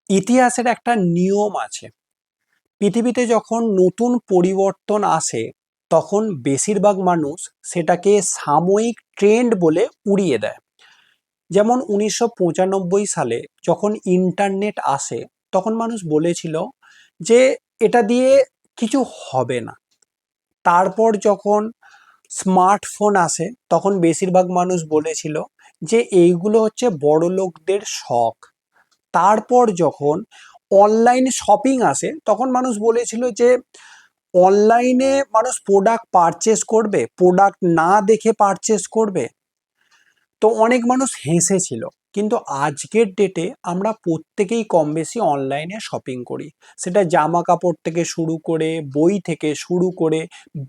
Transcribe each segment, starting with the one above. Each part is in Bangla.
ইতিহাসের একটা নিয়ম আছে। পৃথিবীতে যখন নতুন পরিবর্তন আসে তখন বেশিরভাগ মানুষ সেটাকে সাময়িক ট্রেন্ড বলে উড়িয়ে দেয়। যেমন 1995 সালে যখন ইন্টারনেট আসে তখন মানুষ বলেছিল যে এটা দিয়ে কিছু হবে না। তারপর যখন স্মার্টফোন আসে তখন বেশিরভাগ মানুষ বলেছিল যে এইগুলো হচ্ছে বড়লোকদের শখ। তারপর যখন অনলাইন শপিং আসে তখন মানুষ বলেছিল যে অনলাইনে মানুষ প্রোডাক্ট পারচেস করবে, প্রোডাক্ট না দেখে পারচেস করবে। তো অনেক মানুষ হেসেছিল, কিন্তু আজকের ডেটে আমরা প্রত্যেকেই কম বেশি অনলাইনে শপিং করি। সেটা জামা কাপড় থেকে শুরু করে, বই থেকে শুরু করে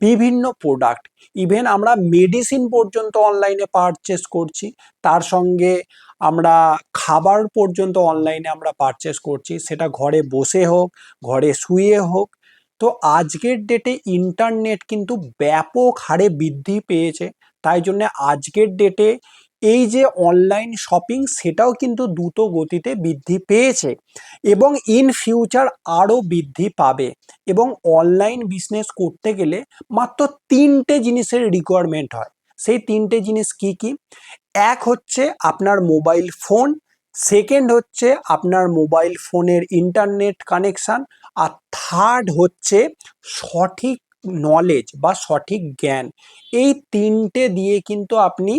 বিভিন্ন প্রোডাক্ট, ইভেন আমরা মেডিসিন পর্যন্ত অনলাইনে পারচেস করছি। তার সঙ্গে আমরা খাবার পর্যন্ত অনলাইনে আমরা পারচেস করছি, সেটা ঘরে বসে হোক, ঘরে শুয়ে হোক। তো আজকের ডেটে ইন্টারনেট কিন্তু ব্যাপক হারে বৃদ্ধি পেয়েছে। তাই জন্য আজকের ডেটে এই যে অনলাইন শপিং সেটাও কিন্তু দ্রুত গতিতে বৃদ্ধি পেয়েছে এবং ইন ফিউচার আরও বৃদ্ধি পাবে। এবং অনলাইন বিজনেস করতে গেলে মাত্র তিনটে জিনিসের রিকোয়ারমেন্ট হয়। সেই তিনটে জিনিস কি কি? এক হচ্ছে আপনার মোবাইল ফোন, সেকেন্ড হচ্ছে আপনার মোবাইল ফোনের ইন্টারনেট কানেকশান, আর থার্ড হচ্ছে সঠিক নলেজ বা সঠিক জ্ঞান। এই তিনটে দিয়ে কিন্তু আপনি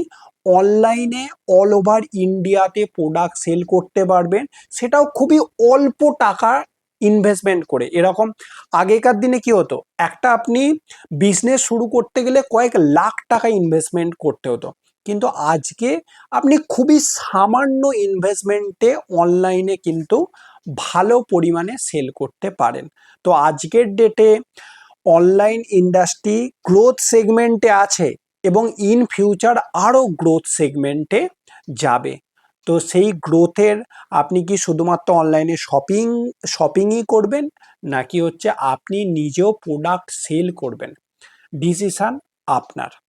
অনলাইনে অল ওভার ইন্ডিয়াতে প্রোডাক্ট সেল করতে পারবেন, সেটাও খুবই অল্প টাকা ইনভেস্টমেন্ট করে। এরকম আগেকার দিনে কি হতো, একটা আপনি বিজনেস শুরু করতে গেলে কয়েক লাখ টাকা ইনভেস্টমেন্ট করতে হতো, কিন্তু আজকে আপনি খুবই সামান্য ইনভেস্টমেন্টে অনলাইনে কিন্তু ভালো পরিমাণে সেল করতে পারেন। তো আজকের ডেটে অনলাইন ইন্ডাস্ট্রি গ্রোথ সেগমেন্টে আছে এবং ইন ফিউচার আরও গ্রোথ সেগমেন্টে যাবে। তো সেই গ্রোথের আপনি কি শুধুমাত্র অনলাইনে শপিংই করবেন, নাকি হচ্ছে আপনি নিজেও প্রোডাক্ট সেল করবেন? ডিসিশন আপনার।